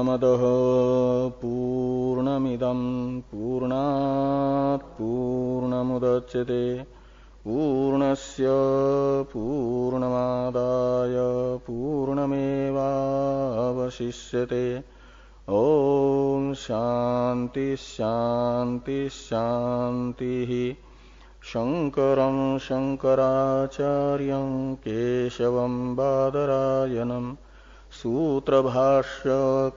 पूर्णमदः पूर्णमिदं पूर्णात् पूर्णमुदच्यते पूर्णस्य पूर्णमादाय पूर्णमेवावशिष्यते। ओम शांति शांति शांति। शंकरं शंकराचार्यं केशवं बादरायणं सूत्रभाष्य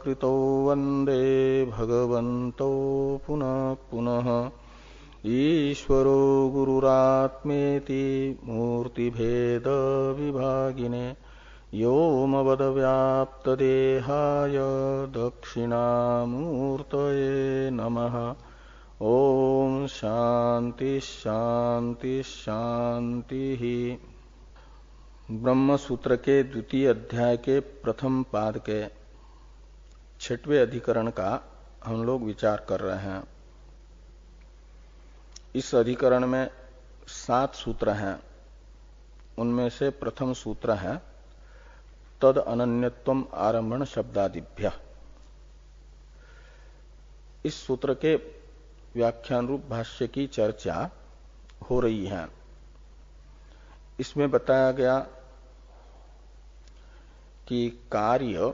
कृतो वंदे भगवन्तो पुनः पुनः। ईश्वरो गुरुरात्मेति मूर्तिभेद विभागिने व्योमवद्व्याप्तदेहाय दक्षिणामूर्तये नमः। ओम शांति शांति शांति। ब्रह्म सूत्र के द्वितीय अध्याय के प्रथम पाद के 6वें अधिकरण का हम लोग विचार कर रहे हैं। इस अधिकरण में 7 सूत्र हैं। उनमें से प्रथम सूत्र है तद अनन्यत्वम आरंभण शब्दादिभ्य। इस सूत्र के व्याख्यान रूप भाष्य की चर्चा हो रही है। इसमें बताया गया कि कार्य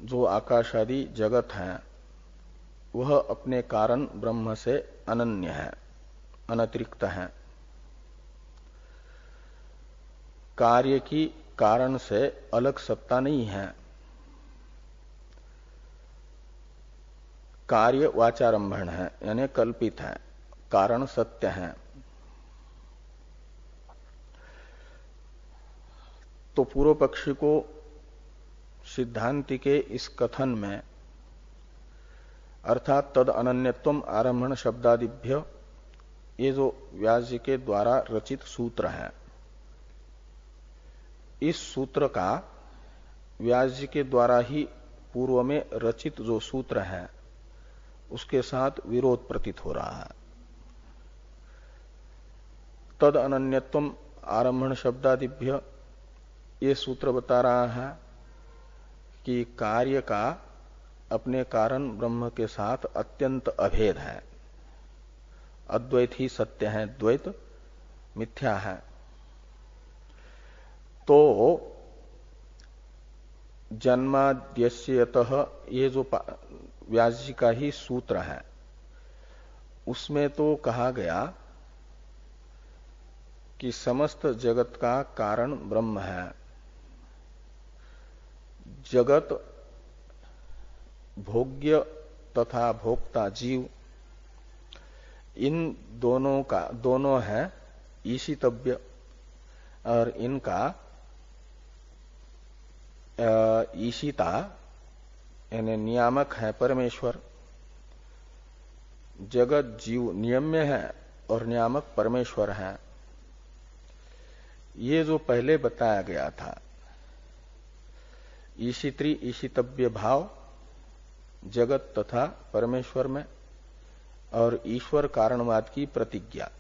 जो आकाशादि जगत है वह अपने कारण ब्रह्म से अनन्य है, अनतिरिक्त है। कार्य की कारण से अलग सत्ता नहीं है। कार्य वाचारंभण है, यानी कल्पित है, कारण सत्य है। तो पूर्व पक्षी को सिद्धांति के इस कथन में अर्थात तद अनन्यत्वम आरंभण शब्दादिभ्य, ये जो व्यास जी के द्वारा रचित सूत्र है, इस सूत्र का व्यास जी के द्वारा ही पूर्व में रचित जो सूत्र है उसके साथ विरोध प्रतीत हो रहा है। तद अनन्यत्वम आरंभण शब्दादिभ्य, ये सूत्र बता रहा है कि कार्य का अपने कारण ब्रह्म के साथ अत्यंत अभेद है। अद्वैत ही सत्य है, द्वैत मिथ्या है। तो जन्माद्यस्यतः, ये जो व्यास जी का ही सूत्र है, उसमें तो कहा गया कि समस्त जगत का कारण ब्रह्म है। जगत भोग्य तथा भोक्ता जीव, इन दोनों है ईशितव्य, और इनका ईशिता यानी नियामक है परमेश्वर। जगत जीव नियम्य है और नियामक परमेश्वर है। ये जो पहले बताया गया था, ईशित्री ईशितव्य भाव जगत तथा परमेश्वर में, और ईश्वर कारणवाद की प्रतिज्ञा,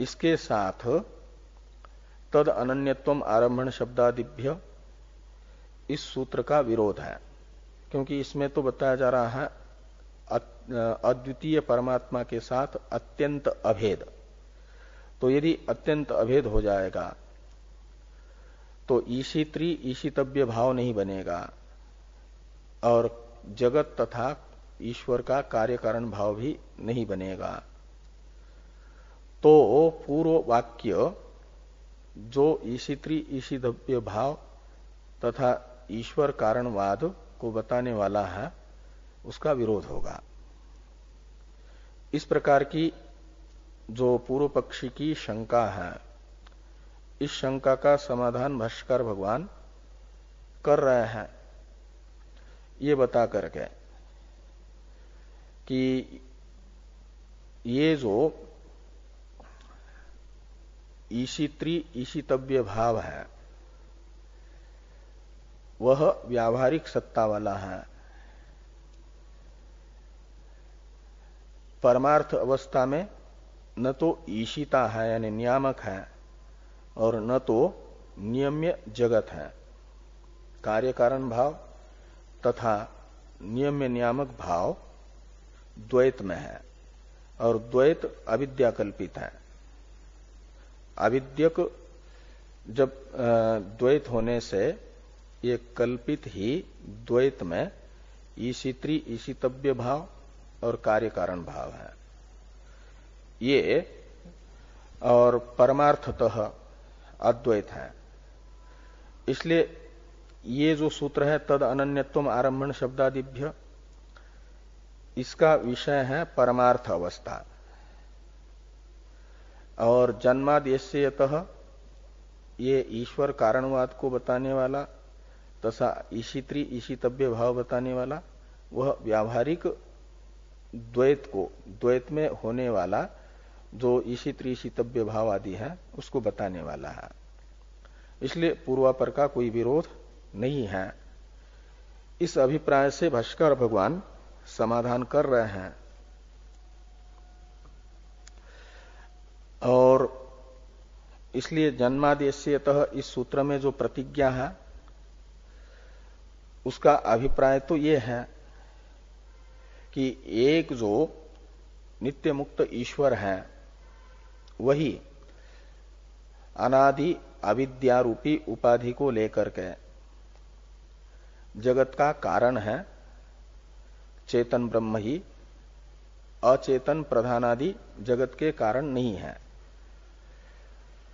इसके साथ तद अनन्यत्वम आरंभण शब्दादिभ्य, इस सूत्र का विरोध है। क्योंकि इसमें तो बताया जा रहा है अद्वितीय परमात्मा के साथ अत्यंत अभेद। तो यदि अत्यंत अभेद हो जाएगा तो ईशित्री ईशितव्य भाव नहीं बनेगा, और जगत तथा ईश्वर का कार्य कारण भाव भी नहीं बनेगा। तो पूर्व वाक्य जो ईशित्री ईशितव्य भाव तथा ईश्वर कारणवाद को बताने वाला है, उसका विरोध होगा। इस प्रकार की जो पूर्व पक्षी की शंका है, इस शंका का समाधान भाष्यकार भगवान कर रहे हैं, ये बता करके कि ये जो ईशित्री ईशितव्य भाव है वह व्यावहारिक सत्ता वाला है। परमार्थ अवस्था में न तो ईशिता है यानी नियामक है, और न तो नियम्य जगत है। कार्य कारण भाव तथा नियम्य नियामक भाव द्वैत में है, और द्वैत अविद्या कल्पित है। अविद्यक जब द्वैत होने से ये कल्पित ही द्वैत में ईशित्री ईशितव्य भाव और कार्य कारण भाव है ये, और परमार्थतः अद्वैत है। इसलिए ये जो सूत्र है तद अनन्यत्वम आरंभण शब्दादिभ्य, इसका विषय है परमार्थ अवस्था। और जन्माद्यस्यतः ये ईश्वर कारणवाद को बताने वाला तथा ईशित्री ईशितव्य भाव बताने वाला, वह व्यावहारिक द्वैत को, द्वैत में होने वाला जो ईशित्री ईशितव्य भाव आदि है उसको बताने वाला है। इसलिए पूर्वापर का कोई विरोध नहीं है। इस अभिप्राय से भाष्कर भगवान समाधान कर रहे हैं। और इसलिए जन्मादेश्यतः इस सूत्र में जो प्रतिज्ञा है उसका अभिप्राय तो ये है कि एक जो नित्य मुक्त ईश्वर है वही अनादि अविद्यारूपी उपाधि को लेकर के जगत का कारण है। चेतन ब्रह्म ही अचेतन प्रधानादि जगत के कारण नहीं है।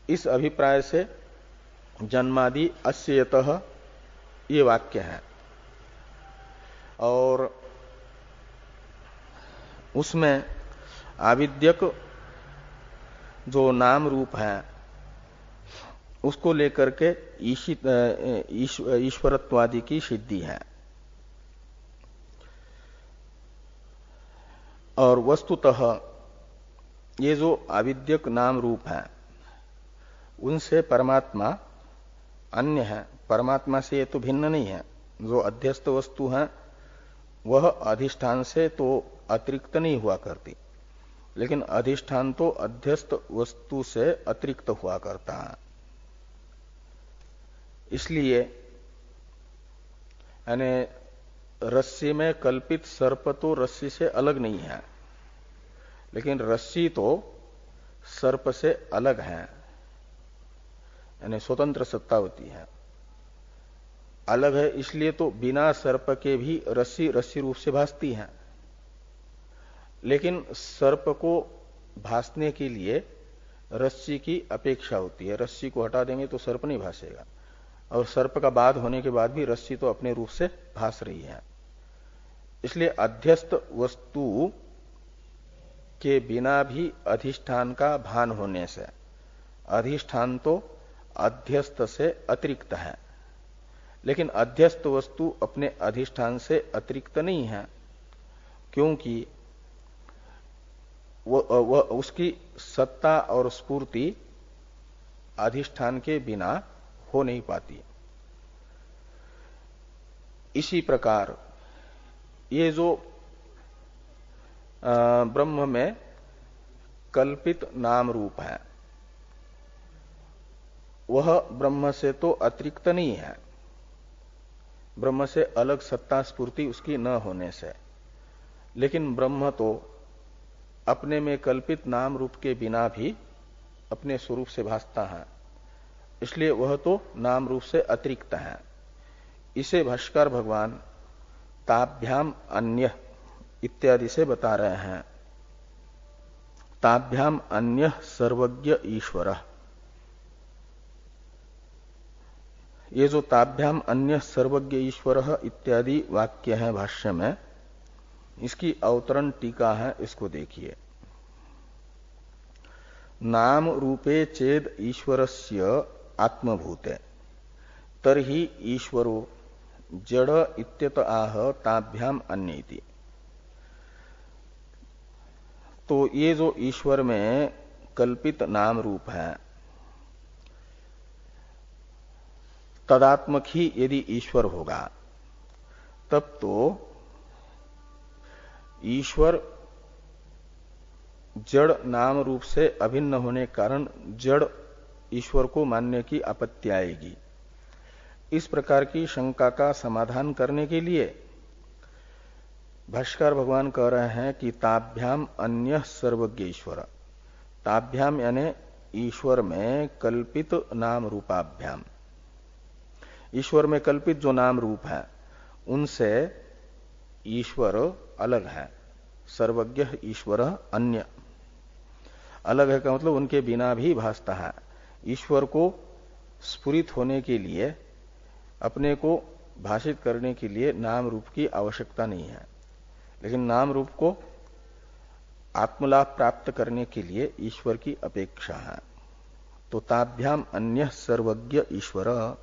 इस अभिप्राय से जन्मादि अस्यतः ये वाक्य है, और उसमें आविद्यक जो नाम रूप है उसको लेकर के ईश्वरत्वादि की सिद्धि है। और वस्तुतः ये जो आविद्यक नाम रूप है उनसे परमात्मा अन्य है। परमात्मा से ये तो भिन्न नहीं है। जो अध्यस्त वस्तु है वह अधिष्ठान से तो अतिरिक्त नहीं हुआ करती, लेकिन अधिष्ठान तो अध्यस्त वस्तु से अतिरिक्त हुआ करता है। इसलिए यानी रस्सी में कल्पित सर्प तो रस्सी से अलग नहीं है, लेकिन रस्सी तो सर्प से अलग है, यानी स्वतंत्र सत्तावती है, अलग है। इसलिए तो बिना सर्प के भी रस्सी रस्सी रूप से भासती है, लेकिन सर्प को भासने के लिए रस्सी की अपेक्षा होती है। रस्सी को हटा देंगे तो सर्प नहीं भासेगा, और सर्प का बाध होने के बाद भी रस्सी तो अपने रूप से भास रही है। इसलिए अध्यस्त वस्तु के बिना भी अधिष्ठान का भान होने से अधिष्ठान तो अध्यस्त से अतिरिक्त है, लेकिन अध्यस्त वस्तु अपने अधिष्ठान से अतिरिक्त नहीं है, क्योंकि वह उसकी सत्ता और स्फूर्ति अधिष्ठान के बिना हो नहीं पाती। इसी प्रकार ये जो ब्रह्म में कल्पित नाम रूप है वह ब्रह्म से तो अतिरिक्त नहीं है, ब्रह्म से अलग सत्ता स्फूर्ति उसकी न होने से, लेकिन ब्रह्म तो अपने में कल्पित नाम रूप के बिना भी अपने स्वरूप से भासता है, इसलिए वह तो नाम रूप से अतिरिक्त है। इसे भाष्कर भगवान ताभ्याम अन्य इत्यादि से बता रहे हैं। ताभ्याम अन्य सर्वज्ञ ईश्वर, ये जो ताभ्याम अन्य सर्वज्ञ ईश्वर इत्यादि वाक्य है भाष्य में, इसकी अवतरण टीका है, इसको देखिए। नाम रूपे चेद ईश्वरस्य आत्मभूते तर्हि ईश्वरो जड़ इत्यत आह ताभ्याम अन्येति। तो ये जो ईश्वर में कल्पित नाम रूप है, तदात्मक ही यदि ईश्वर होगा तब तो ईश्वर जड़ नाम रूप से अभिन्न होने के कारण जड़ ईश्वर को मानने की आपत्ति आएगी। इस प्रकार की शंका का समाधान करने के लिए भाष्यकार भगवान कह रहे हैं कि ताभ्याम अन्य सर्वज्ञ ईश्वर, ताभ्याम यानी ईश्वर में कल्पित नाम रूपाभ्याम, ईश्वर में कल्पित जो नाम रूप है उनसे ईश्वर अलग है। सर्वज्ञ ईश्वर अन्य, अलग है का मतलब उनके बिना भी भासता है। ईश्वर को स्फुरित होने के लिए, अपने को भाषित करने के लिए नाम रूप की आवश्यकता नहीं है, लेकिन नाम रूप को आत्मलाभ प्राप्त करने के लिए ईश्वर की अपेक्षा है। तो ताभ्याम अन्य सर्वज्ञ ईश्वर,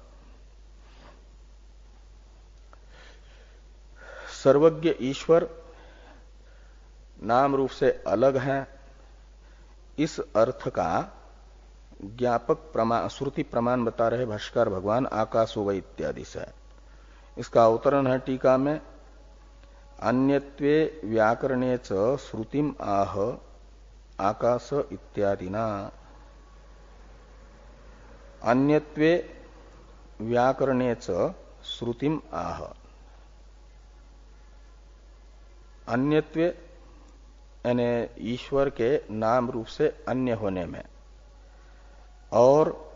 सर्वज्ञ ईश्वर नाम रूप से अलग है, इस अर्थ का ज्ञापक प्रमाण, श्रुति प्रमाण बता रहे भाष्कर भगवान आकाशो व इत्यादि से। इसका अवतरण है टीका में, अन्यत्वे व्याकरणे च श्रुतिम आह आकाश इत्यादिना। अन्यत्वे व्याकरणे च श्रुतिम आह, अन्यत्वे यानी ईश्वर के नाम रूप से अन्य होने में और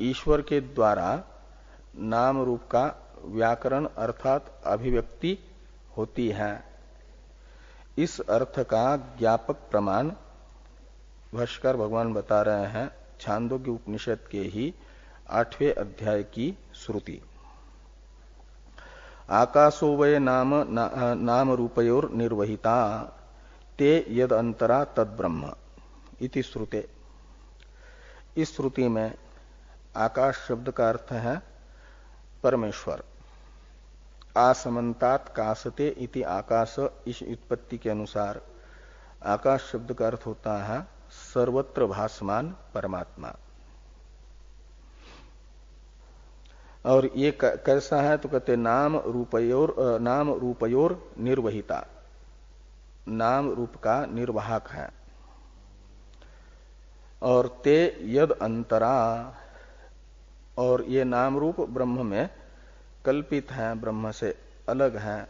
ईश्वर के द्वारा नाम रूप का व्याकरण अर्थात अभिव्यक्ति होती है, इस अर्थ का ज्ञापक प्रमाण भाष्कर भगवान बता रहे हैं छांदोग्य उपनिषद के ही 8वें अध्याय की श्रुति। आकाशो वै नाम रूपयोर निर्वहिता ते यद अंतरा तद ब्रह्म इति श्रुते। इस श्रुति में आकाश शब्द का अर्थ है परमेश्वर। आसमंतात कासते इति आकाश, इस उत्पत्ति के अनुसार आकाश शब्द का अर्थ होता है सर्वत्र भासमान परमात्मा। और ये कैसा है तो कहते नाम रूपयोर निर्वहिता, नाम रूप का निर्वाहक है। और ते यद अंतरा, और ये नाम रूप ब्रह्म में कल्पित है, ब्रह्म से अलग है।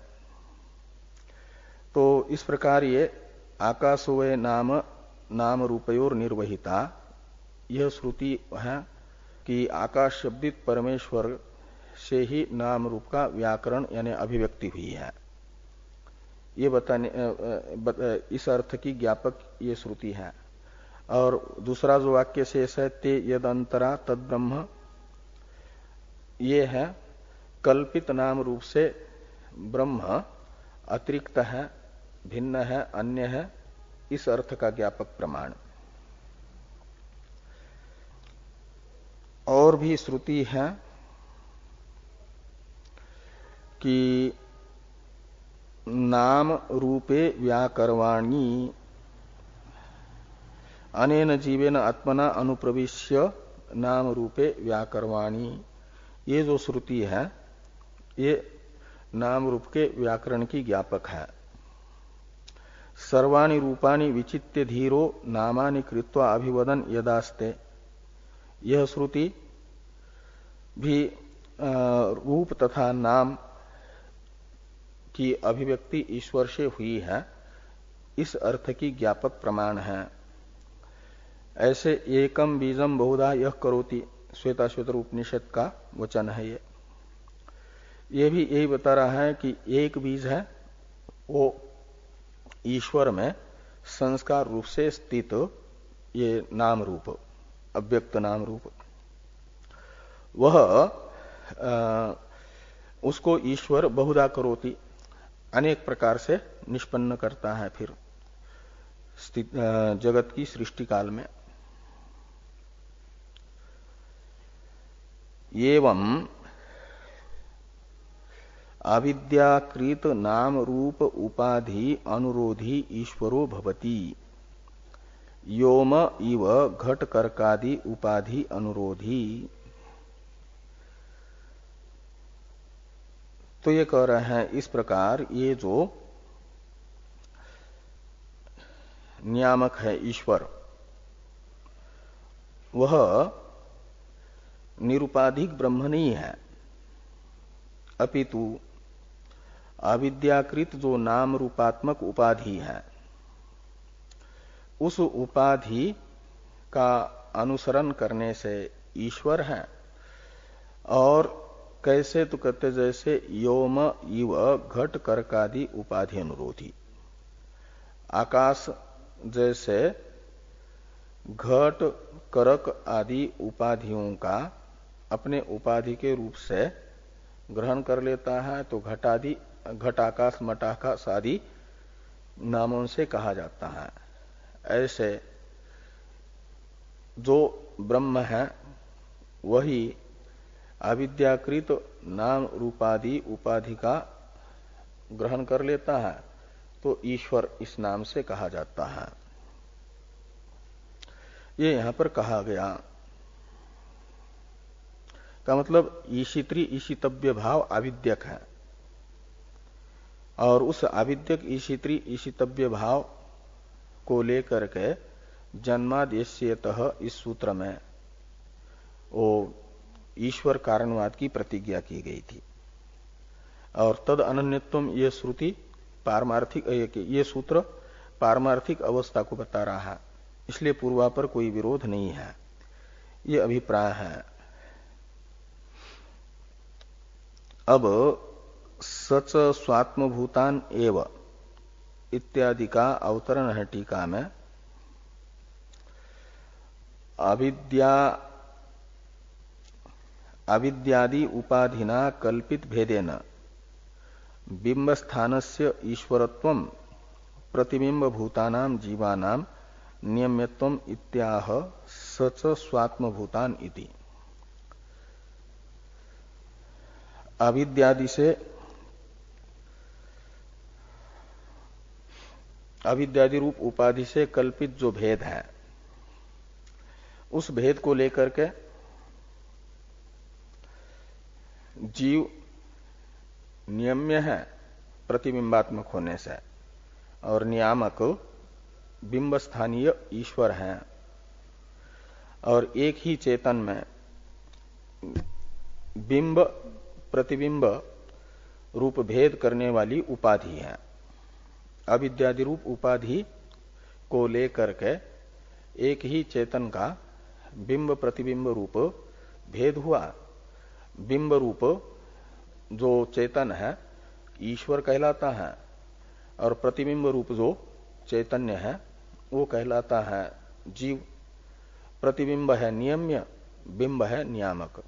तो इस प्रकार ये आकाशोवे नाम रूपयोर निर्वहिता, यह श्रुति है कि आकाश शब्दित परमेश्वर से ही नाम रूप का व्याकरण यानी अभिव्यक्ति हुई है। ये बताने इस अर्थ की ज्ञापक ये श्रुति है। और दूसरा जो वाक्य शेष है ते यद अंतरा तद ब्रह्म, ये है कल्पित नाम रूप से ब्रह्म अतिरिक्त है, भिन्न है, अन्य है, इस अर्थ का ज्ञापक प्रमाण। और भी श्रुति है कि नाम रूपे व्याकरवाणी अनेन जीवेन आत्मना अनुप्रविश्य नाम रूपे व्याकरवाणी। ये जो श्रुति है ये नाम रूप के व्याकरण की ज्ञापक है। सर्वाणि रूपाणि विचित्य धीरो नामानि कृत्वा अभिवदन यदास्ते, यह श्रुति भी रूप तथा नाम की अभिव्यक्ति ईश्वर से हुई है, इस अर्थ की ज्ञापक प्रमाण है। ऐसे एकम बीजम बहुधा यह करोति, श्वेताश्वतर उपनिषद का वचन है। ये भी यही बता रहा है कि एक बीज है वो ईश्वर में संस्कार रूप से स्थित ये नाम रूप, अव्यक्त नाम रूप, वह उसको ईश्वर बहुधा करोति, अनेक प्रकार से निष्पन्न करता है फिर जगत की सृष्टि काल में। एवं अविद्याकृत नाम रूप उपाधि अनुरोधी ईश्वरो भवति, योम इव घट कर्कादि उपाधि अनुरोधी। तो ये कह रहे हैं इस प्रकार ये जो नियामक है ईश्वर, वह निरुपाधिक ब्रह्म नहीं है, अपितु अविद्याकृत जो नाम रूपात्मक उपाधि है, उस उपाधि का अनुसरण करने से ईश्वर है। और कैसे तो कहते जैसे योम इव घट कर्कादि उपाधि अनुरोधी, आकाश जैसे घट करक आदि उपाधियों का अपने उपाधि के रूप से ग्रहण कर लेता है, तो घटादि घट आकाश मटाकाश आदि नामों से कहा जाता है। ऐसे जो ब्रह्म है वही अविद्याकृत नाम रूपादि उपाधि का ग्रहण कर लेता है, तो ईश्वर इस नाम से कहा जाता है। ये यहां पर कहा गया का मतलब ईशित्री ईशितव्य भाव आविद्यक है, और उस आविद्यक ईशित्री ईशितव्य भाव को लेकर के जन्मादेश्यतः इस सूत्र में वो ईश्वर कारणवाद की प्रतिज्ञा की गई थी। और तद अनन्यत्वम ये श्रुति पारमार्थिक, ये सूत्र पारमार्थिक अवस्था को बता रहा है, इसलिए पूर्वापर कोई विरोध नहीं है, ये अभिप्राय है। अब सच स्वात्मभूतान एव इत्यादि का अवतरण है टीका में। अविद्यादि उपाधिना कल्पित भेदेन बिंबस्थानस्य ईश्वरत्वं प्रतिबिंब भूतानां जीवानां नियम्यत्वम इत्याह सच स्वात्मभूतान इति। अविद्यादि से अविद्यादि रूप उपाधि से कल्पित जो भेद है, उस भेद को लेकर के जीव नियम्य है प्रतिबिंबात्मक होने से, और नियामक बिंब स्थानीय ईश्वर हैं, और एक ही चेतन में बिंब प्रतिबिंब रूप भेद करने वाली उपाधि है। अविद्यादि रूप उपाधि को लेकर के एक ही चेतन का बिंब प्रतिबिंब रूप भेद हुआ। बिंब रूप जो चेतन है ईश्वर कहलाता है, और प्रतिबिंब रूप जो चैतन्य है वो कहलाता है जीव। प्रतिबिंब है नियम्य, बिंब है नियामक।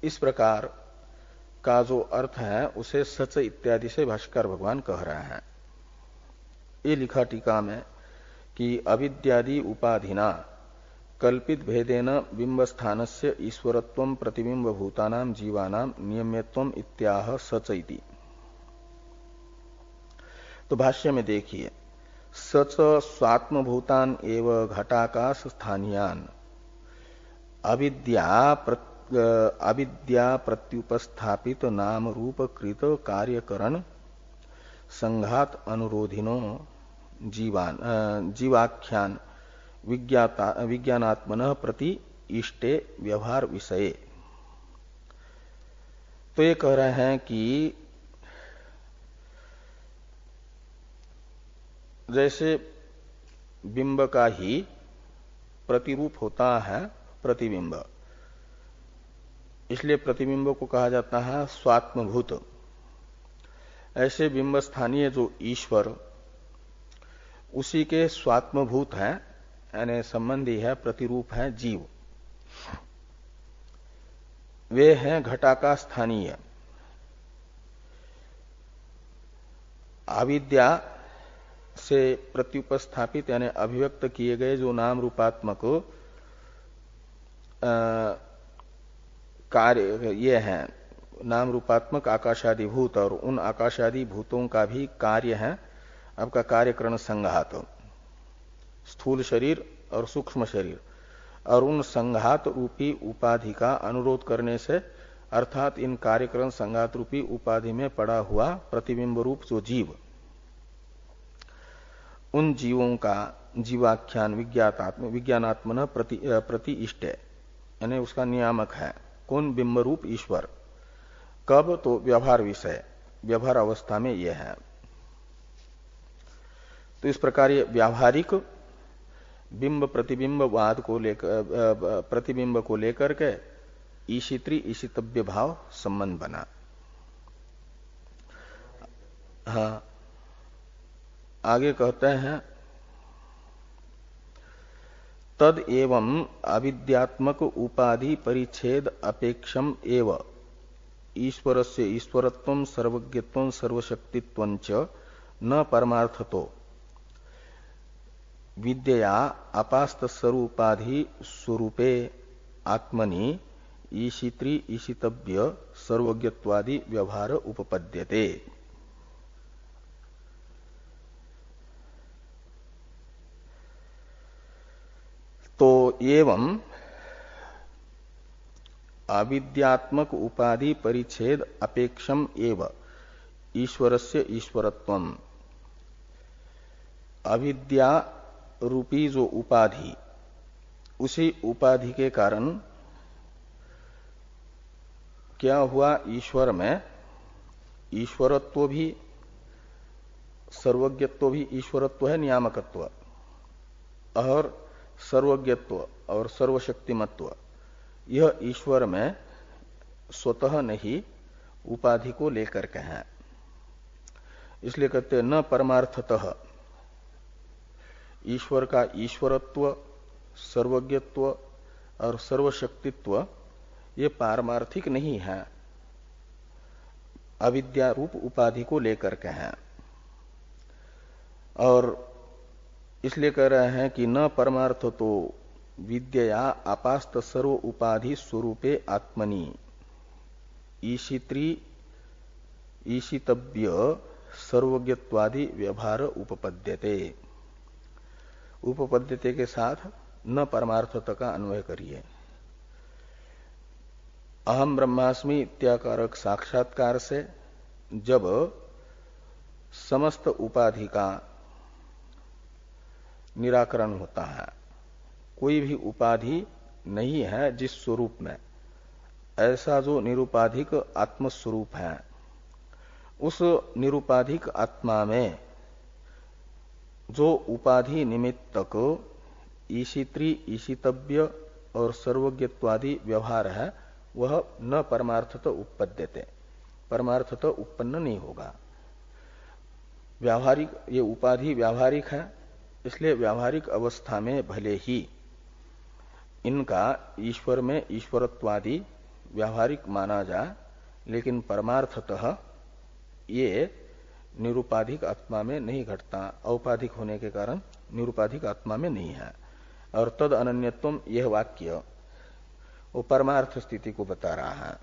इस प्रकार का जो अर्थ है उसे सच इत्यादि से भाष्कर भगवान कह रहे हैं। ये लिखा टीका में कि अविद्यादि उपाधिना कल्पित भेदेन बिंब स्थानस्य ईश्वरत्वं प्रतिबिंब भूतानां जीवानां नियम्यत्वम इत्याह सच इति। तो भाष्य में देखिए, सच स्वात्मभूतान एव घटाकाश स्थानीयान अविद्या प्रत्युपस्थापित नाम रूप कृत कार्यकरण संघात अनुरोधिनो जीवाख्यान विज्ञानात्मन प्रति इष्टे व्यवहार विषये। तो ये कह रहे हैं कि जैसे बिंब का ही प्रतिरूप होता है प्रतिबिंब, इसलिए प्रतिबिंब को कहा जाता है स्वात्मभूत। ऐसे बिंब स्थानीय जो ईश्वर उसी के स्वात्मभूत हैं, यानी संबंधी है, प्रतिरूप है जीव। वे हैं घटाकाश स्थानीय। अविद्या से प्रत्युपस्थापित यानी अभिव्यक्त किए गए जो नाम रूपात्मक कार्य ये हैं, नाम रूपात्मक आकाशादि भूत, और उन आकाशादि भूतों का भी कार्य है आपका कार्यकरण संघात, स्थूल शरीर और सूक्ष्म शरीर, और उन संघात रूपी उपाधि का अनुरोध करने से, अर्थात इन कार्यकरण संघात रूपी उपाधि में पड़ा हुआ प्रतिबिंब रूप जो जीव, उन जीवों का जीवाख्यान विज्ञानात्मन प्रति इष्ट यानी उसका नियामक है। कौन? बिंब रूप ईश्वर कब? तो व्यवहार विषय, व्यवहार अवस्था में यह है। तो इस प्रकार ये व्यावहारिक बिंब प्रतिबिंब वाद को लेकर, प्रतिबिंब को लेकर के ईशित्री ईशितव्य भाव संबंध बना। हाँ, आगे कहते हैं तद एवं अविद्यात्मक उपाधि परिच्छेद अपेक्षम एव ईश्वरस्य ईश्वरत्वं सर्वज्ञत्वं सर्वशक्तित्वं च न परमार्थतो विद्यया अपास्त स्वरूपाधि स्वरूपे आत्मनि ईशित्री ईशितव्य सर्वज्ञत्वादि व्यवहार उपपद्यते। तो एवं अविद्यात्मक उपाधि परिच्छेद अपेक्षम एव ईश्वरस्य ईश्वरत्वम, अविद्या रूपी जो उपाधि, उसी उपाधि के कारण क्या हुआ? ईश्वर में ईश्वरत्व भी, सर्वज्ञत्व भी ईश्वरत्व है, नियामकत्व, और सर्वज्ञत्व और सर्वशक्तिमत्व यह ईश्वर में स्वतः नहीं उपाधि को लेकर के हैं। इसलिए कहते हैं न परमार्थतः, ईश्वर का ईश्वरत्व, सर्वज्ञत्व और सर्वशक्तित्व ये पारमार्थिक नहीं है, अविद्या रूप उपाधि को लेकर के हैं। और इसलिए कह रहे हैं कि न परमार्थ तो विद्या आपास्त सर्व उपाधि स्वरूपे आत्मनि ईशित्री ईशितव्य सर्वज्ञत्वादि व्यवहार उपपद्यते। उपपद्यते के साथ न परमार्थता का अन्वय करिए। अहम ब्रह्मास्मि इत्याकारक साक्षात्कार से जब समस्त उपाधि का निराकरण होता है, कोई भी उपाधि नहीं है जिस स्वरूप में, ऐसा जो निरुपाधिक आत्मस्वरूप है, उस निरुपाधिक आत्मा में जो उपाधि निमित्तक ईशित्री ईशितव्य और सर्वज्ञत्वादि व्यवहार है, वह न परमार्थत उपपद्यते, परमार्थत उत्पन्न नहीं होगा। व्यावहारिक, ये उपाधि व्यावहारिक है, इसलिए व्यावहारिक अवस्था में भले ही इनका ईश्वर में ईश्वरत्वादि व्यावहारिक माना जाए, लेकिन परमार्थतः ये निरुपाधिक आत्मा में नहीं घटता, औपाधिक होने के कारण निरुपाधिक आत्मा में नहीं है। और तद अनन्यत्वम, यह वाक्य वो परमार्थ स्थिति को बता रहा है।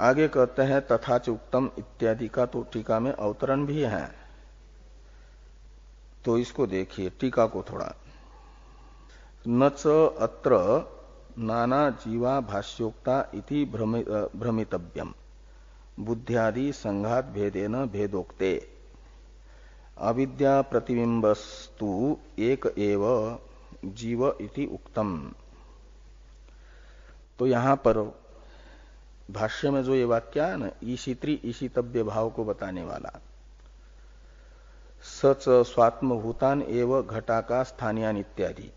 आगे कहते हैं तथा च उक्तम इत्यादि का तो टीका में अवतरण भी है, तो इसको देखिए टीका को थोड़ा। न च अत्र नाना जीवा भाष्योक्ता इति भ्रमितव्यम बुद्ध्यादि संघात भेदेन भेदोक्ते अविद्या प्रतिबिंबस्तु एक एव जीव इति उक्तम। तो यहां पर भाष्य में जो ये वाक्य है ना, ईशित्री ईशितव्य भाव को बताने वाला, सच स्वात्मभूतान एव घटाका स्थानियान इत्यादि,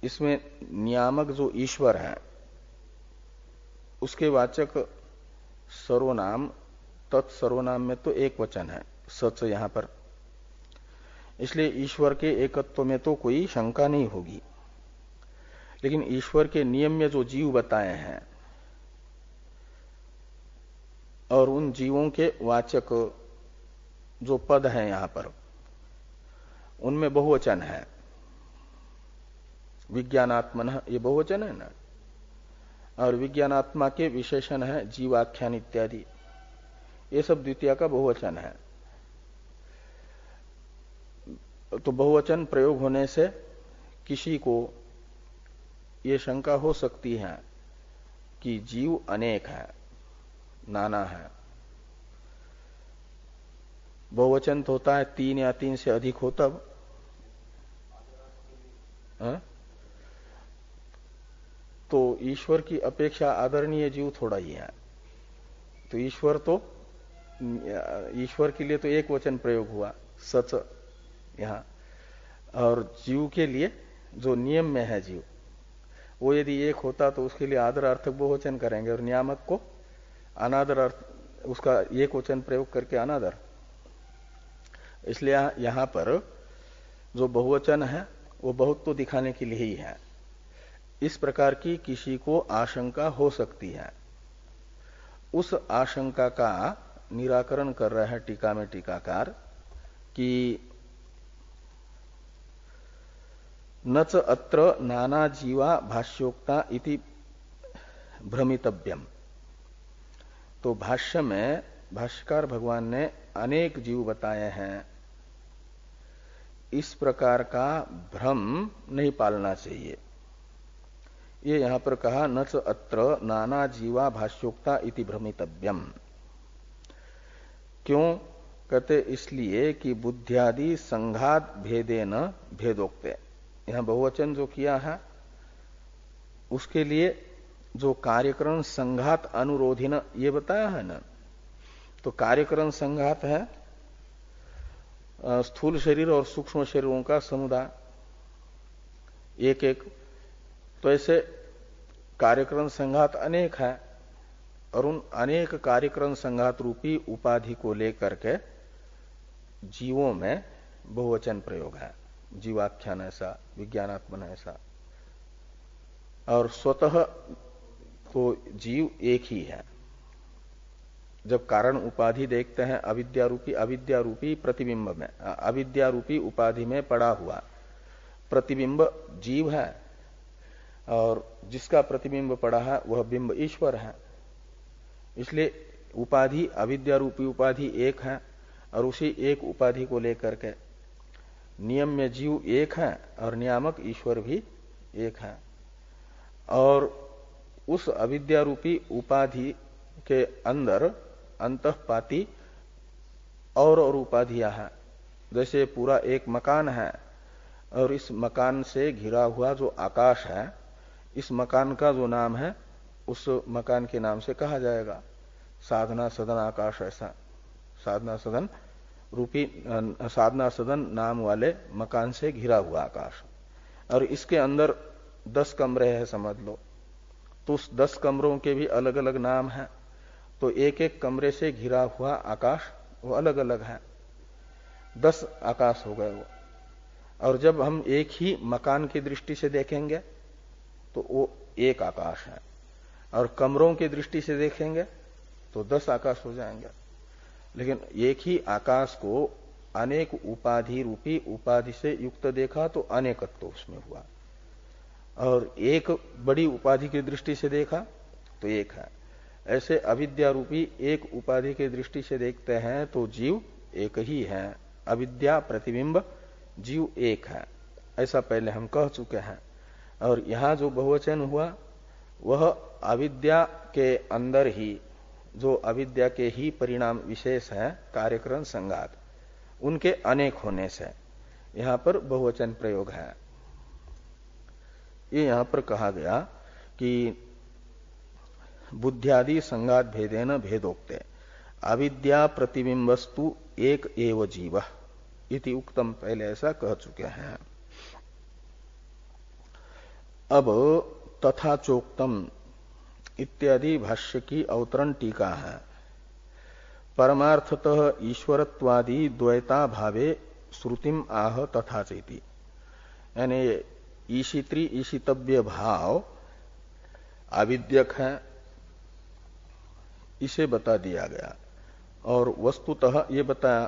इसमें नियामक जो ईश्वर है उसके वाचक सर्वनाम, तत्सर्वनाम में तो एक वचन है सच यहां पर, इसलिए ईश्वर के एकत्व में तो कोई शंका नहीं होगी। लेकिन ईश्वर के नियम में जो जीव बताए हैं और उन जीवों के वाचक जो पद हैं यहां पर, उनमें बहुवचन है। विज्ञानात्मन, ये बहुवचन है ना, और विज्ञानात्मा के विशेषण है जीवाख्यान इत्यादि, ये सब द्वितीय का बहुवचन है। तो बहुवचन प्रयोग होने से किसी को ये शंका हो सकती है कि जीव अनेक है, नाना है। बहुवचन तो होता है तीन या तीन से अधिक हो तब, तो ईश्वर की अपेक्षा आदरणीय जीव थोड़ा ही है। तो ईश्वर के लिए तो एक वचन प्रयोग हुआ सच यहां, और जीव के लिए जो नियम में है जीव, वो यदि एक होता तो उसके लिए आदर अर्थक बहुवचन करेंगे, और नियामक को अनादर अर्थ, उसका एक वचन प्रयोग करके अनादर। इसलिए यहां पर जो बहुवचन है वो बहुत तो दिखाने के लिए ही है। इस प्रकार की किसी को आशंका हो सकती है, उस आशंका का निराकरण कर रहा है टीका में टीकाकार कि नच अत्र नाना जीवा भाष्योक्ता इति भ्रमितव्यम। तो भाष्य में भाष्यकार भगवान ने अनेक जीव बताए हैं, इस प्रकार का भ्रम नहीं पालना चाहिए। ये यहां पर कहा नच अत्र नाना जीवा भाष्योक्ता इति भ्रमितव्यम। क्यों कहते? इसलिए कि बुद्ध्यादि संघात भेदेन भेदोक्ते। यहां बहुवचन जो किया है उसके लिए जो कार्यकरण संघात अनुरोधिन ये बताया है ना, तो कार्यकरण संघात है स्थूल शरीर और सूक्ष्म शरीरों का समुदाय एक एक। तो ऐसे कार्यकरण संघात अनेक है, और उन अनेक कार्यकरण संघात रूपी उपाधि को लेकर के जीवों में बहुवचन प्रयोग है। जीवाख्यान ऐसा, विज्ञानात्मन ऐसा, और स्वतः तो जीव एक ही है। जब कारण उपाधि देखते हैं अविद्या रूपी प्रतिबिंब में, अविद्या रूपी उपाधि में पड़ा हुआ प्रतिबिंब जीव है, और जिसका प्रतिबिंब पड़ा है वह बिंब ईश्वर है। इसलिए उपाधि अविद्या रूपी उपाधि एक है, और उसी एक उपाधि को लेकर के नियम में जीव एक है और नियामक ईश्वर भी एक है। और उस अविद्या रूपी उपाधि के अंदर अंतःपाती और उपाधियां हैं। जैसे पूरा एक मकान है, और इस मकान से घिरा हुआ जो आकाश है, इस मकान का जो नाम है उस मकान के नाम से कहा जाएगा साधना सदन आकाश। ऐसा साधना सदन रूपी साधना सदन नाम वाले मकान से घिरा हुआ आकाश, और इसके अंदर 10 कमरे हैं समझ लो, तो उस 10 कमरों के भी अलग अलग नाम हैं। तो एक एक कमरे से घिरा हुआ आकाश वो अलग अलग है, 10 आकाश हो गए वो। और जब हम एक ही मकान की दृष्टि से देखेंगे तो वो एक आकाश है, और कमरों की दृष्टि से देखेंगे तो 10 आकाश हो जाएंगे। लेकिन एक ही आकाश को अनेक उपाधि रूपी उपाधि से युक्त देखा तो अनेकत्व उसमें हुआ, और एक बड़ी उपाधि की दृष्टि से देखा तो एक है। ऐसे अविद्या रूपी एक उपाधि की दृष्टि से देखते हैं तो जीव एक ही है, अविद्या प्रतिबिंब जीव एक है, ऐसा पहले हम कह चुके हैं। और यहां जो बहुवचन हुआ वह अविद्या के अंदर ही, जो अविद्या के ही परिणाम विशेष है कार्यकरण संघात, उनके अनेक होने से यहां पर बहुवचन प्रयोग है। ये यहां पर कहा गया कि बुद्ध्यादि संघात भेदेन भेदोक्ते अविद्या प्रतिबिंबस्तु एक एव जीव इति उक्तम, पहले ऐसा कह चुके हैं। अब तथा चोक्तम इत्यादि भाष्य की अवतरण टीका है। परमार्थतः ईश्वरत्वादि द्वैता भावे श्रुतिम आह तथा चेति, यानी ईशित्री ईशितव्य भाव आविद्यक है, इसे बता दिया गया। और वस्तुतः ये बताया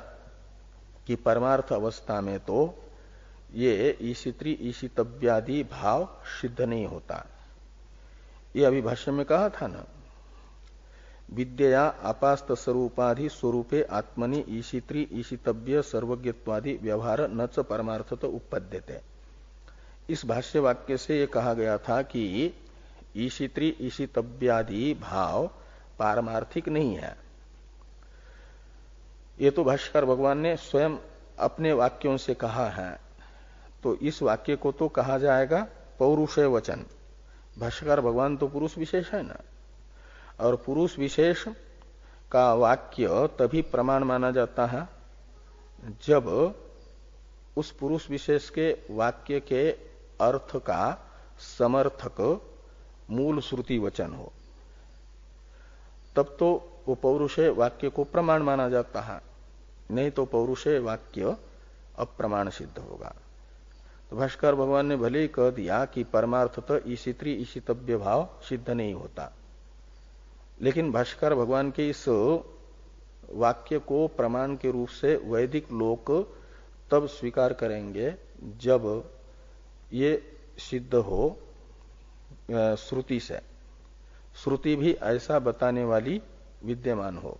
कि परमार्थ अवस्था में तो ये ईशित्री ईशितव्यादि भाव सिद्ध नहीं होता। ये अभी भाष्य में कहा था ना, विद्या आपास्त स्वरूपाधि स्वरूपे आत्मनि ईशित्री ईशितव्य सर्वज्ञत्वादि व्यवहार न च परमार्थत उपपद्यते। इस भाष्य वाक्य से ये कहा गया था कि ईशित्री ईशितव्यादि भाव पारमार्थिक नहीं है। ये तो भाष्यकार भगवान ने स्वयं अपने वाक्यों से कहा है, तो इस वाक्य को तो कहा जाएगा पौरुषेय वचन, भाष्यकार भगवान तो पुरुष विशेष है ना, और पुरुष विशेष का वाक्य तभी प्रमाण माना जाता है जब उस पुरुष विशेष के वाक्य के अर्थ का समर्थक मूल श्रुति वचन हो, तब तो वो पौरुषेय वाक्य को प्रमाण माना जाता है, नहीं तो पौरुषेय वाक्य अप्रमाण सिद्ध होगा। तो भाष्कर भगवान ने भले ही कह दिया कि परमार्थतः ईशित्री ईशितव्य भाव सिद्ध नहीं होता, लेकिन भाष्कर भगवान के इस वाक्य को प्रमाण के रूप से वैदिक लोक तब स्वीकार करेंगे जब ये सिद्ध हो श्रुति से, श्रुति भी ऐसा बताने वाली विद्यमान हो।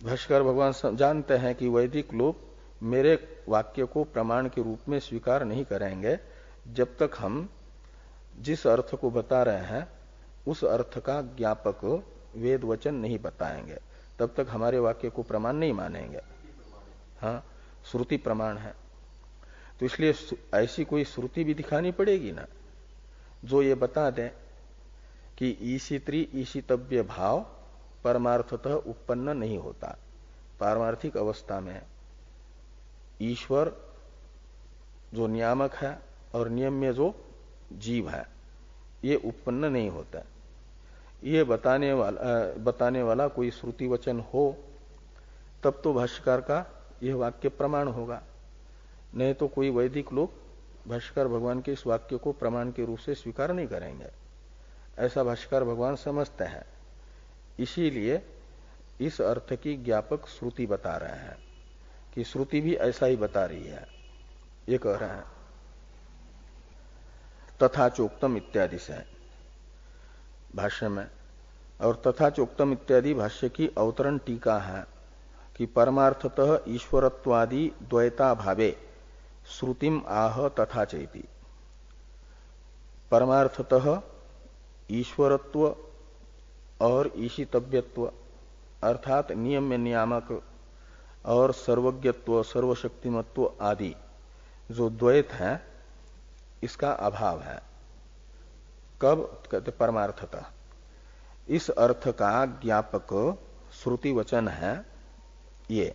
भाष्कर भगवान जानते हैं कि वैदिक लोग मेरे वाक्य को प्रमाण के रूप में स्वीकार नहीं करेंगे जब तक हम जिस अर्थ को बता रहे हैं उस अर्थ का ज्ञापक वेद वचन नहीं बताएंगे, तब तक हमारे वाक्य को प्रमाण नहीं मानेंगे। हाँ, श्रुति प्रमाण है, तो इसलिए ऐसी कोई श्रुति भी दिखानी पड़ेगी ना जो ये बता दे कि ईशित्री ईशितव्य भाव परमार्थतः उत्पन्न नहीं होता। पारमार्थिक अवस्था में ईश्वर जो नियामक है और नियम्य जो जीव है ये उत्पन्न नहीं होता। ये बताने वाला कोई श्रुति वचन हो तब तो भाष्यकार का यह वाक्य प्रमाण होगा, नहीं तो कोई वैदिक लोग भाष्यकार भगवान के इस वाक्य को प्रमाण के रूप से स्वीकार नहीं करेंगे, ऐसा भाष्यकार भगवान समझते हैं। इसीलिए इस अर्थ की ज्ञापक श्रुति बता रहे हैं कि श्रुति भी ऐसा ही बता रही है, ये कह रहे हैं। तथा चोक्तम इत्यादि से भाष्य में, और तथा चोक्तम इत्यादि भाष्य की अवतरण टीका है कि परमार्थतः ईश्वरत्वादि द्वैता भावे श्रुतिम आह तथा चैति। परमार्थतः ईश्वरत्व और ईशितव्यत्व अर्थात नियम्य नियामक और सर्वज्ञत्व सर्वशक्तिमत्व आदि जो द्वैत है इसका अभाव है। कब? कहते परमार्थतः। इस अर्थ का ज्ञापक श्रुति वचन है ये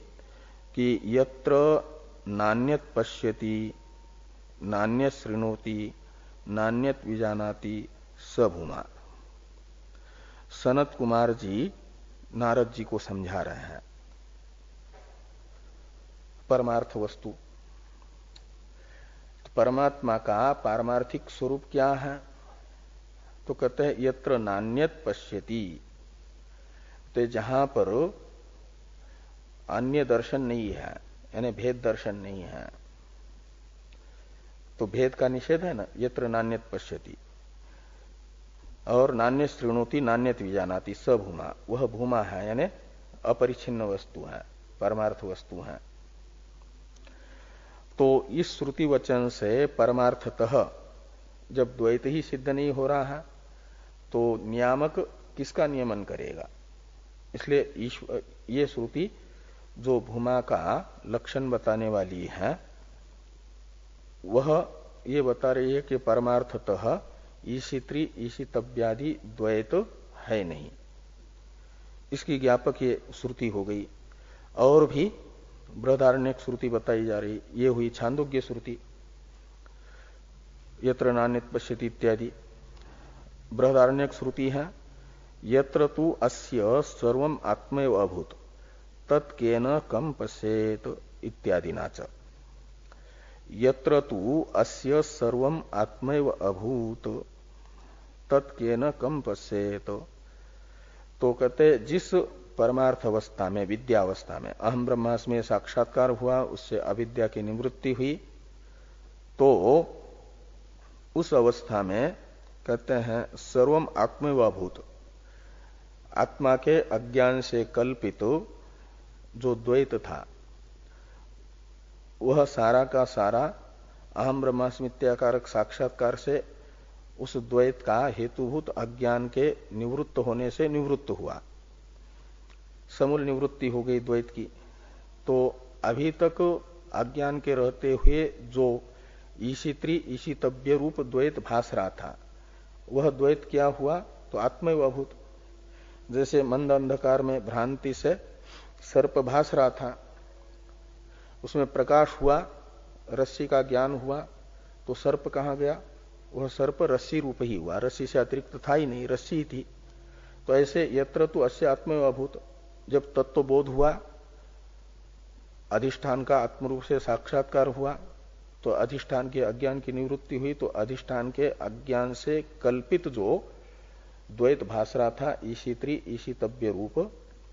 कि यत्र नान्यत पश्यति नान्यत शृणोति नान्यत विजानाति स भूमा। सनत कुमार जी नारद जी को समझा रहे हैं परमार्थ वस्तु। तो परमात्मा का पारमार्थिक स्वरूप क्या है? तो कहते हैं यत्र नान्यत पश्यति, तो जहां पर अन्य दर्शन नहीं है, यानी भेद दर्शन नहीं है, तो भेद का निषेध है ना, यत्र नान्यत पश्यति। और नान्य शृणोति नान्यत विजानाति स भूमा, वह भूमा है यानी अपरिच्छिन्न वस्तु है, परमार्थ वस्तु है। तो इस श्रुति वचन से परमार्थतः जब द्वैत ही सिद्ध नहीं हो रहा है तो नियामक किसका नियमन करेगा? इसलिए ये श्रुति जो भूमा का लक्षण बताने वाली है वह ये बता रही है कि परमार्थतः ईशित्री ईशितव्यादि द्वैत है नहीं, इसकी ज्ञापक ये श्रुति हो गई। और भी बृहदारण्यक श्रुति बताई जा रही, ये हुई छांदोग्य श्रुति यत्र नान्यत पश्यति इत्यादि। बृहदारण्यक श्रुति है यत्र तु अस्य सर्वम आत्मैव अभूत तत्केन कम पश्येत इत्यादि नाच। यत्र तु अस्य सर्वम आत्मैव अभूत तत्केन कम पश्येत, तो कहते जिस परमार्थ अवस्था में विद्यावस्था में अहम ब्रह्मास्मि साक्षात्कार हुआ, उससे अविद्या की निवृत्ति हुई, तो उस अवस्था में कहते हैं सर्वम आत्मैवाभूत, आत्मा के अज्ञान से कल्पित जो द्वैत था वह सारा का सारा अहम ब्रह्मास्मित्याकारक साक्षात्कार से उस द्वैत का हेतुभूत अज्ञान के निवृत्त होने से निवृत्त हुआ, समूल निवृत्ति हो गई द्वैत की। तो अभी तक अज्ञान के रहते हुए जो ईशित्री ईशितव्य रूप द्वैत भास रहा था वह द्वैत क्या हुआ? तो आत्मैव अभूत। जैसे मंद अंधकार में भ्रांति से सर्प भास रहा था, उसमें प्रकाश हुआ, रस्सी का ज्ञान हुआ, तो सर्प कहां गया? वह सर्प रस्सी रूप ही हुआ, रस्सी से अतिरिक्त था ही नहीं, रस्सी ही थी। तो ऐसे यत्र तो अस्य आत्मैव अभूत, जब तत्व बोध हुआ, अधिष्ठान का आत्मरूप से साक्षात्कार हुआ, तो अधिष्ठान के अज्ञान की निवृत्ति हुई, तो अधिष्ठान के अज्ञान से कल्पित जो द्वैत भास रहा था, ईशित्री ईशितव्य रूप,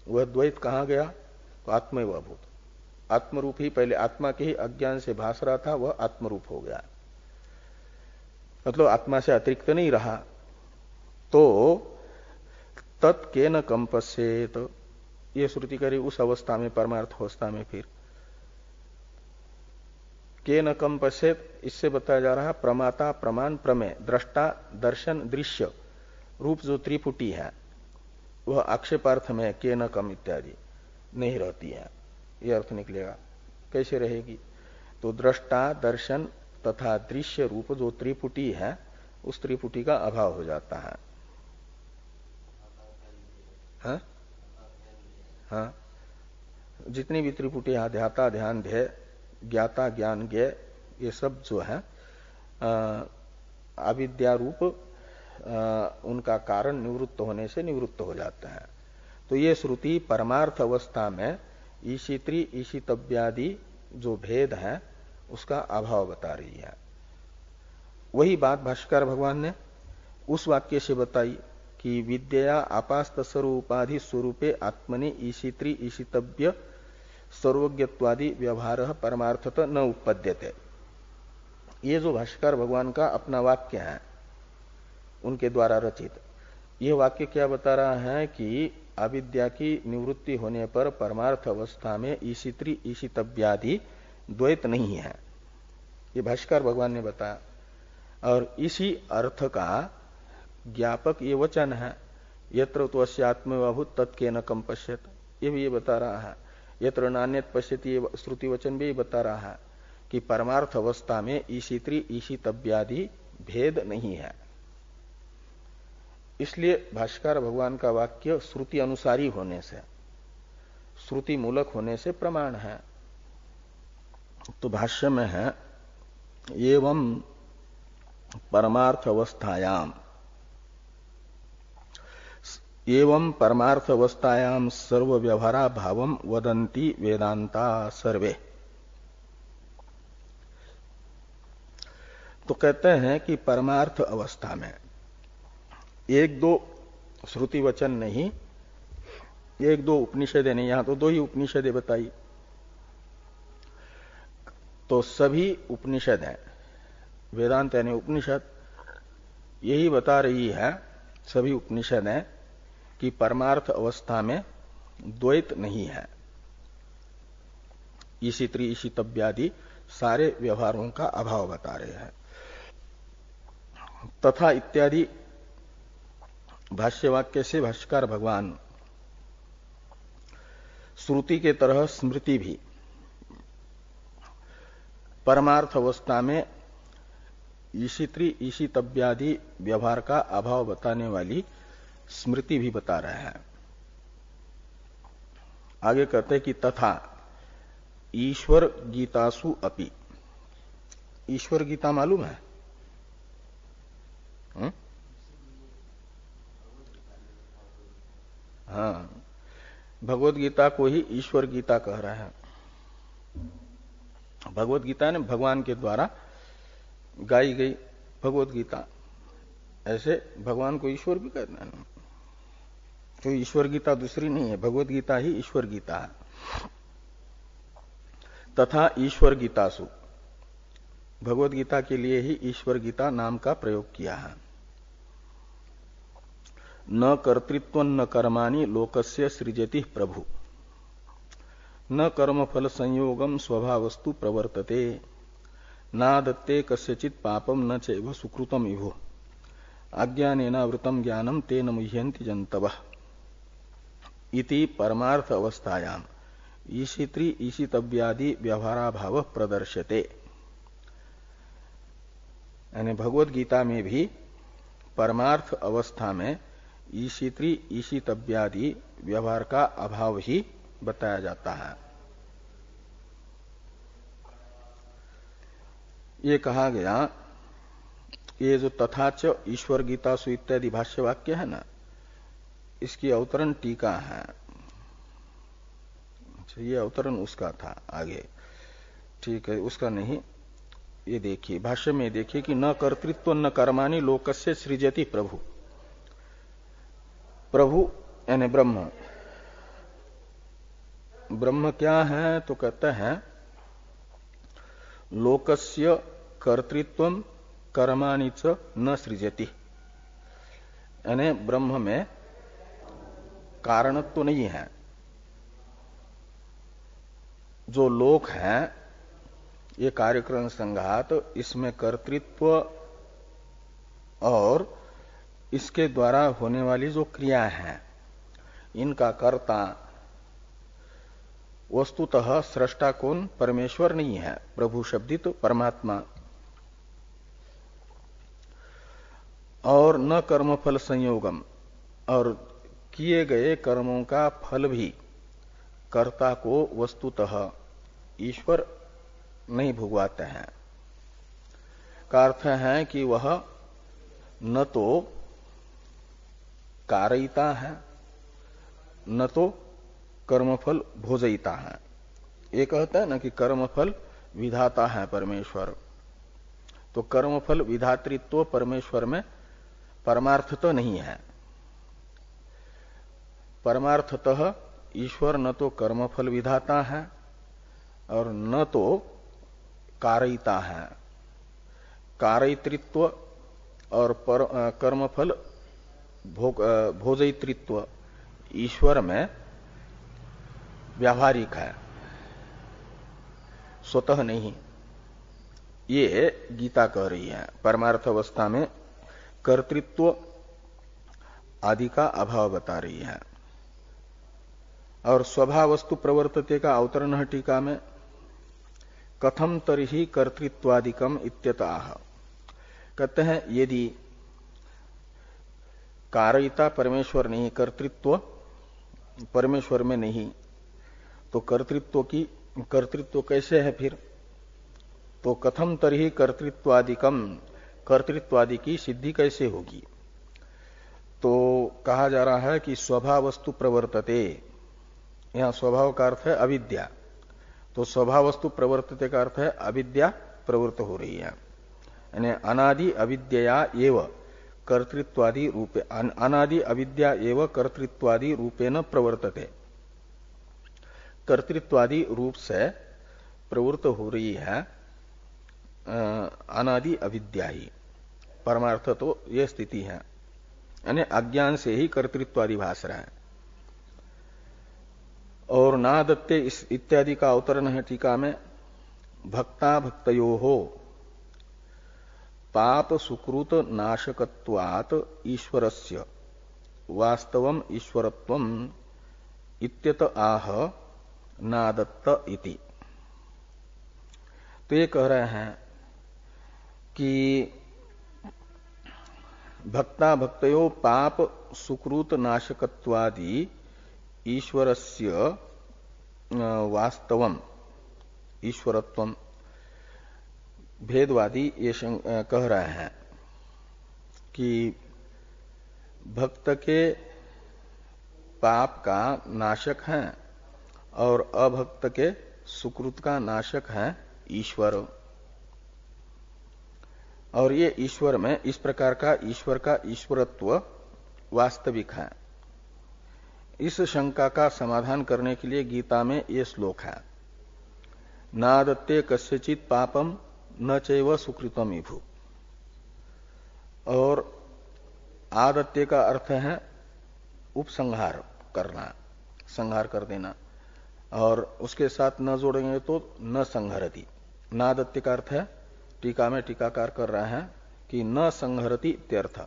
वह द्वैत कहां गया? तो आत्मैव अभूत। आत्मरूप ही पहले आत्मा के ही अज्ञान से भास रहा था, वह आत्मरूप हो गया, मतलब आत्मा से अतिरिक्त नहीं रहा। तो तत्केन कंपस्येत, ये श्रुति करी उस अवस्था में, परमार्थ अवस्था में। फिर केन कंपस्येत, इससे बताया जा रहा है प्रमाता प्रमाण प्रमेय दृष्टा दर्शन दृश्य रूप जो त्रिपुटी है, वह आक्षेपार्थ में केन कम इत्यादि नहीं रहती है, यह अर्थ निकलेगा। कैसे रहेगी? तो दृष्टा दर्शन तथा दृश्य रूप जो त्रिपुटी है, उस त्रिपुटी का अभाव हो जाता है। हाँ? हाँ, जितनी भी त्रिपुटी है, ध्याता ध्यान ध्येय, ज्ञाता ज्ञान ज्ञेय, ये सब जो है अविद्या रूप उनका कारण निवृत्त होने से निवृत्त हो जाते हैं। तो ये श्रुति परमार्थ अवस्था में ईशित्री ईशितव्यादि जो भेद है उसका अभाव बता रही है। वही बात भाष्यकार भगवान ने उस वाक्य से बताई कि विद्या आपास्त स्वरूपाधि स्वरूपे आत्मनि ईशित्री ईशितव्य सर्वज्ञत्वादि व्यवहार परमार्थत न उपपद्यते। ये जो भाष्यकार भगवान का अपना वाक्य है, उनके द्वारा रचित, यह वाक्य क्या बता रहा है कि अविद्या की निवृत्ति होने पर परमार्थ अवस्था में ईशित्री ईशितव्यादि द्वैत नहीं है, ये भाष्यकार भगवान ने बताया। और इसी अर्थ का ज्ञापक ये वचन है, यत्र तो अस्य आत्मैवाभूत तत्केन कम पश्यत, ये भी ये बता रहा है। यत्र नान्यत पश्यति, ये श्रुति वचन भी बता रहा है कि परमार्थ अवस्था में ईशित्री ईशितव्यादि भेद नहीं है। इसलिए भाष्यकार भगवान का वाक्य श्रुति अनुसारी होने से, श्रुति मूलक होने से प्रमाण है। तो भाष्य में है एवं परमार्थ अवस्थायाम, एवं परमार्थ अवस्थायाम सर्व व्यवहारा भावम वदंती वेदांता सर्वे। तो कहते हैं कि परमार्थ अवस्था में एक दो श्रुति वचन नहीं, एक दो उपनिषदें नहीं, यहां तो दो ही उपनिषदें बताई, तो सभी उपनिषद हैं, वेदांत यानी उपनिषद यही बता रही है, सभी उपनिषद हैं कि परमार्थ अवस्था में द्वैत नहीं है। ईशित्री ईशितव्यादि सारे व्यवहारों का अभाव बता रहे हैं। तथा इत्यादि भाष्यवाक्य से भाष्यकार भगवान श्रुति के तरह स्मृति भी परमार्थ अवस्था में ईशित्री ईशितव्यादि व्यवहार का अभाव बताने वाली स्मृति भी बता रहे हैं। आगे कहते हैं कि तथा ईश्वर गीतासु अपि, ईश्वर गीता मालूम है? हाँ, भगवत गीता को ही ईश्वर गीता कह रहे हैं। भगवत गीता ने भगवान के द्वारा गाई गई भगवत गीता, ऐसे भगवान को ईश्वर भी कहते हैं। तो ईश्वर गीता दूसरी नहीं है, भगवत गीता ही ईश्वर गीता है। तथा ईश्वर गीतासु, भगवत गीता के लिए ही ईश्वर गीता नाम का प्रयोग किया है। न कर्तृत्व न कर्माणि लोकस्य सृजति प्रभु, न कर्म फल संयोगम स्वभावस्तु प्रवर्तते, नादत्ते कस्यचित पापम न चैव सुकृतम इभो, अज्ञानेनावृतम ज्ञानम तेन मुह्यन्ति जन्तवः इति परमार्थ अवस्थायाम ईशित्री ईशितव्यादि व्यवहाराभाव प्रदर्श्यते। यानी भगवत गीता में भी परमार्थ अवस्था में ईशित्री ईशितव्यादि व्यवहार का अभाव ही बताया जाता है। ये कहा गया, ये जो तथाच ईश्वर गीतासु इत्यादि भाष्य वाक्य है ना, इसकी अवतरण टीका है। अच्छा, ये अवतरण उसका था आगे, ठीक है, उसका नहीं। ये देखिए भाष्य में देखिए कि न कर्तृत्व न कर्माणि लोकस्य सृजति प्रभु। प्रभु यानी ब्रह्म, ब्रह्म क्या है तो कहते हैं लोकस्य कर्तृत्वम कर्माणि च न सृजति, यानी ब्रह्म में कारणत्व नहीं है। जो लोक है ये कार्यक्रम संघात, इसमें कर्तृत्व और इसके द्वारा होने वाली जो क्रिया है, इनका कर्ता वस्तुतः सृष्टा कौन? परमेश्वर नहीं है, प्रभु शब्दित परमात्मा। और न कर्मफल संयोगम, और किए गए कर्मों का फल भी कर्ता को वस्तुतः ईश्वर नहीं भुगवाते हैं। का अर्थ है कि वह न तो कारयिता है न तो कर्मफल भोजयिता है। ये कहता है ना कि कर्मफल विधाता है परमेश्वर, तो कर्मफल विधातृत्व परमेश्वर में परमार्थ तो नहीं है। परमार्थतः ईश्वर न तो कर्मफल विधाता है और न तो कारयिता है। कारयित्व और कर्मफल भोजयित्व ईश्वर में व्यावहारिक है, स्वतः नहीं। ये गीता कह रही है, परमार्थ अवस्था में कर्तृत्व आदि का अभाव बता रही है। और स्वभावस्तु प्रवर्तते का अवतरण है टीका में, कथम तर्हि कर्तृत्वादिकम इत्यतः। कहते हैं यदि कारयिता परमेश्वर नहीं, कर्तृत्व परमेश्वर में नहीं, तो कर्तृत्व कैसे है फिर? तो कथम तर्हि कर्तृत्वादिकम, कर्तृत्वादि की सिद्धि कैसे होगी? तो कहा जा रहा है कि स्वभावस्तु प्रवर्तते, यहां स्वभाव का अर्थ है अविद्या, तो स्वभावस्तु प्रवर्तते का अर्थ है अविद्या प्रवृत्त हो रही है, यानी अनादि अविद्या एव कर्तृत्वादि रूपे, अनादि अविद्या एव कर्तृत्वादि रूपेण प्रवर्तते, कर्तृत्वादि रूप से प्रवृत्त हो रही है अनादि अविद्या ही। परमार्थ तो यह स्थिति है, यानी अज्ञान से ही कर्तृत्वादि भास रहा है। और नादत्ते इत्यादि का अवतरण है टीका में, भक्ता भक्तयोः पाप सुकृत नाशकत्वात् ईश्वरस्य वास्तवम ईश्वरत्वम इत्यत आह नादत्त इति। तो ये कह रहे हैं कि भक्ता भक्तयो पाप सुकृत नाशकत्वादि ईश्वरस्य वास्तवम ईश्वरत्वम, भेदवादी ये कह रहे हैं कि भक्त के पाप का नाशक है और अभक्त के सुकृत का नाशक है ईश्वर। और ये ईश्वर में इस प्रकार का ईश्वर का ईश्वरत्व वास्तविक है। इस शंका का समाधान करने के लिए गीता में ये श्लोक है, नादत्ते कस्यचित पापम न चैव सुकृतम विभु। और आदत्ते का अर्थ है उपसंहार करना, संहार कर देना, और उसके साथ न जोड़ेंगे तो न संहरति। नादत्ते का अर्थ है, टीका में टीकाकार कर रहा है कि न संहरति इत्यर्थ।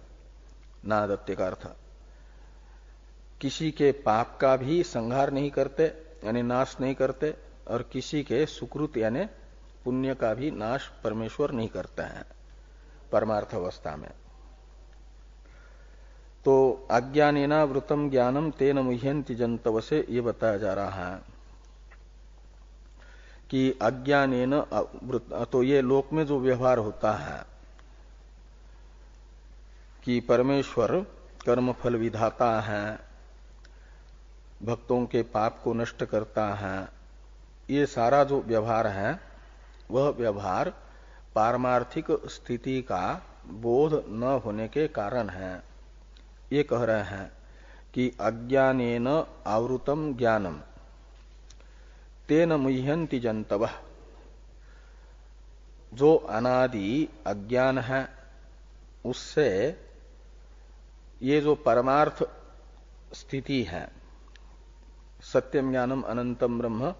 नादत्ते का अर्थ किसी के पाप का भी संहार नहीं करते, यानी नाश नहीं करते, और किसी के सुकृत यानी पुण्य का भी नाश परमेश्वर नहीं करते हैं परमार्थ अवस्था में। अज्ञानेनावृतम ज्ञानम तेन मुह्यन्ति जंतव से ये बताया जा रहा है कि अज्ञानेन तो ये लोक में जो व्यवहार होता है कि परमेश्वर कर्मफल विधाता है, भक्तों के पाप को नष्ट करता है, ये सारा जो व्यवहार है वह व्यवहार पारमार्थिक स्थिति का बोध न होने के कारण है। ये कह रहे हैं कि अज्ञानेन आवृतम ज्ञानम तेन मुह्यन्ति जंतवः, जो अनादि अज्ञान है उससे ये जो परमार्थ स्थिति है, सत्यम ज्ञानम अनंतम ब्रह्म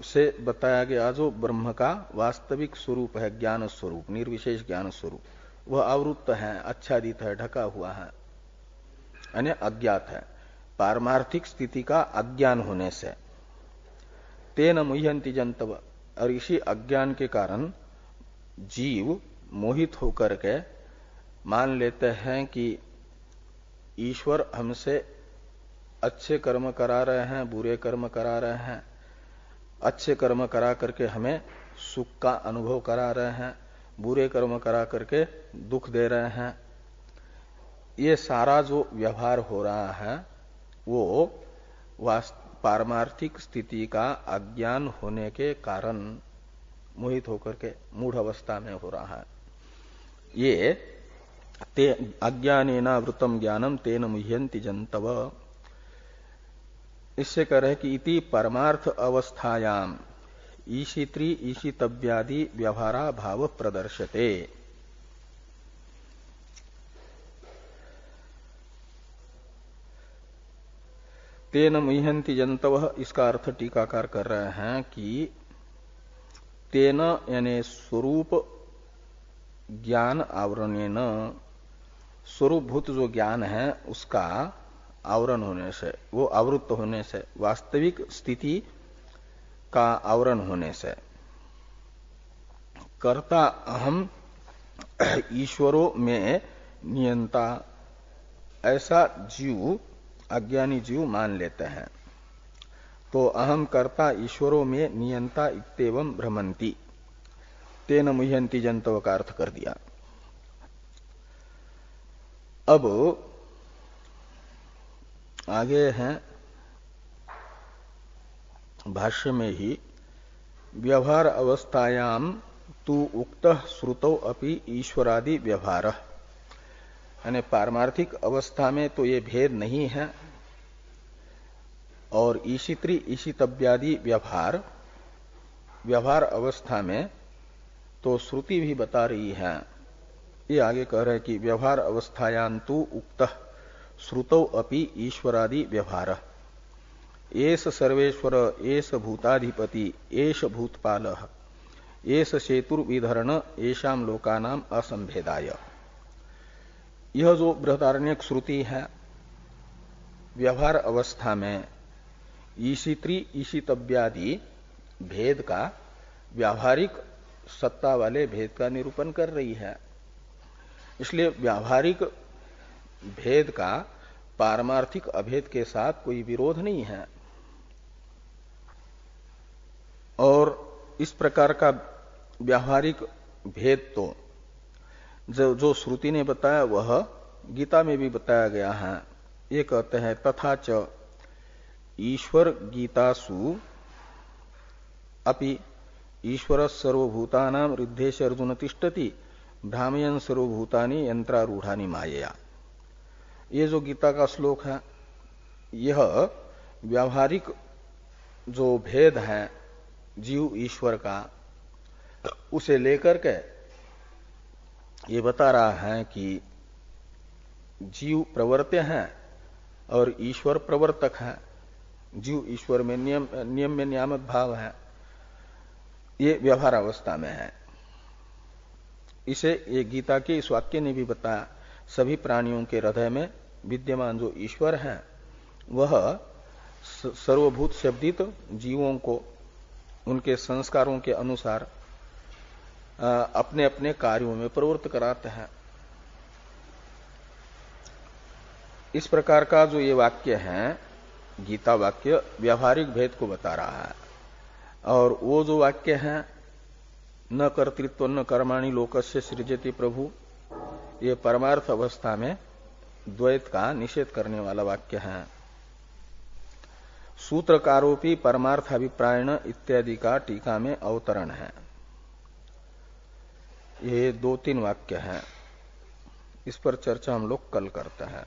से बताया गया जो ब्रह्म का वास्तविक स्वरूप है, ज्ञान स्वरूप, निर्विशेष ज्ञान स्वरूप, वह आवृत्त है, आच्छादित है, ढका हुआ है, यानी अज्ञात है, पारमार्थिक स्थिति का अज्ञान होने से। तेन मुह्यन्ति जंतव, और इसी अज्ञान के कारण जीव मोहित होकर के मान लेते हैं कि ईश्वर हमसे अच्छे कर्म करा रहे हैं, बुरे कर्म करा रहे हैं, अच्छे कर्म करा करके हमें सुख का अनुभव करा रहे हैं, बुरे कर्म करा करके दुख दे रहे हैं। ये सारा जो व्यवहार हो रहा है वो पारमार्थिक स्थिति का अज्ञान होने के कारण मोहित होकर के मूढ़ अवस्था में हो रहा है। ये अज्ञानेनावृतम ज्ञानम तेन मुह्यन्ति जंतव, इससे कह रहे कि इति परमार्थ अवस्थायाम ईशित्री ईशितव्यादि व्यवहारा भाव प्रदर्शते। तेन मुह्यन्ति जंतव, इसका अर्थ टीकाकार कर रहे हैं कि तेन यानी स्वरूप ज्ञान आवरणेन, स्वरूपभूत जो ज्ञान है उसका आवरण होने से, वो आवृत्त होने से, वास्तविक स्थिति का आवरण होने से, कर्ता अहम ईश्वरों में नियंता, ऐसा जीव, अज्ञानी जीव मान लेते हैं। तो अहम कर्ता ईश्वरों में नियंता इत्येवं भ्रमंती, तेन मुह्यन्ति जंतव का अर्थ कर दिया। अब आगे हैं भाष्य में ही, व्यवहार अवस्थायाम तु उक्त श्रुतौ अपि ईश्वरादि व्यवहार, यानी पारमार्थिक अवस्था में तो ये भेद नहीं है, और ईशित्री ईशितव्यादि व्यवहार, व्यवहार अवस्था में तो श्रुति भी बता रही है। ये आगे कह रहे हैं कि व्यवहार अवस्थायान्तु उक्त श्रुतौ अपि ईश्वरादि व्यवहार, एष सर्वेश्वर एष भूताधिपति एष भूतपालः एष सेतुर्विधरण एषाम लोकानाम असंभेदाय। यह जो बृहदारण्यक श्रुति है, व्यवहार अवस्था में ईशित्री ईशितव्यादि भेद का, व्यावहारिक सत्ता वाले भेद का निरूपण कर रही है। इसलिए व्यावहारिक भेद का पारमार्थिक अभेद के साथ कोई विरोध नहीं है, और इस प्रकार का व्यावहारिक भेद तो जो श्रुति ने बताया वह गीता में भी बताया गया है। ये कहते हैं तथा च ईश्वर गीतासु अपि ईश्वर सर्वभूतानां हृद्देश अर्जुन तिष्ठति भ्रामयन् सर्वभूतानि यंत्रारूढ़ानि मायया। ये जो गीता का श्लोक है, यह व्यावहारिक जो भेद है जीव ईश्वर का, उसे लेकर के ये बता रहा है कि जीव प्रवर्त्य है और ईश्वर प्रवर्तक है। जीव ईश्वर में नियम में नियामक भाव है, ये व्यवहार अवस्था में है। इसे ये गीता के इस वाक्य ने भी बताया, सभी प्राणियों के हृदय में विद्यमान जो ईश्वर है वह सर्वभूत शब्दित जीवों को उनके संस्कारों के अनुसार अपने अपने कार्यों में प्रवृत्त कराते हैं। इस प्रकार का जो ये वाक्य है गीता वाक्य व्यावहारिक भेद को बता रहा है, और वो जो वाक्य है न कर्तृत्व न कर्माणि लोकस्य सृजति प्रभु, ये परमार्थ अवस्था में द्वैत का निषेध करने वाला वाक्य है। सूत्रकारोपि परमार्थाभिप्रायण इत्यादि का टीका में अवतरण है। ये 2-3 वाक्य हैं, इस पर चर्चा हम लोग कल करते हैं।